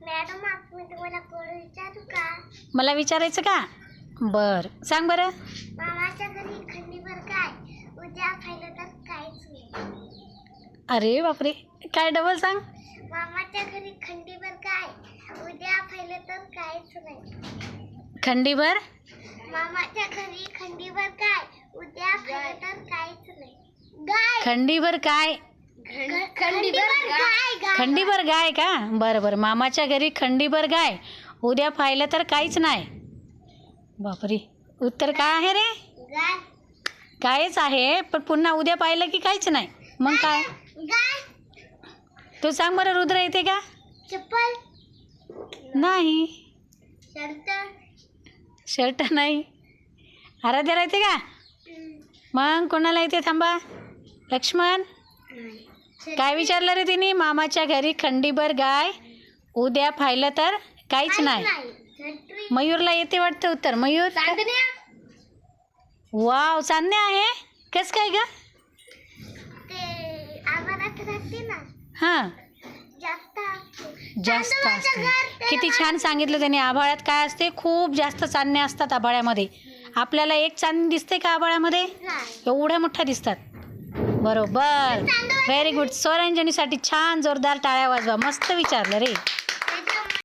Madam मी तुम्हाला code विचारू का? मला विचारायचं का? बर सांग बरं. मामाच्या घरी खंडीभर काय, उद्या खायला तर काहीच नाही. अरे बापरे, काय डबल सांग. मामाच्या घरी खंडीभर काय, उद्या खायला तर काहीच नाही. खंडीभर. मामाच्या घरी खंडीभर काय, उद्या खायला तर काहीच नाही. गाय. खंडीभर काय? खंडीभर गाय. खंडीभर गाय का? बरं बरं. मामाच्या घरी खंडीभर गाय, उद्या पाहिलं तर काहीच नाही. बापरे, उत्तर काय आहे रे? गाय. कायच आहे, पण पुन्हा उद्या पाहिलं की काहीच नाही. मग काय? गाय. तू सांग बरं. रुद्र येते का? चप्पल नाही. शर्ट. शर्ट नाही. आराध्याला येते का? मग कोणाला येते? थांबा. लक्ष्मण. काय विचारलं रे तिने? मामाच्या घरी खंडीभर गाय, उद्या पाहिलं तर काहीच नाही. मयूरला येते वाटतं उत्तर. मयूर. वाव, चांदण्या आहे. कस काय ग? ते आभारात राहते ना, हां, जास्त असते. किती छान सांगितलं त्याने. आभाळात काय असते? खूप जास्त चांदण्या असतात आभाळामध्ये. आपल्याला एक चांदणी दिसते का आभाळामध्ये? एवढ्या मोठ्या दिसतात. बरोबर. Very good. स्वरांजनीसाठी छान जोरदार टाळ्या वाजवा. मस्त विचारलं रे.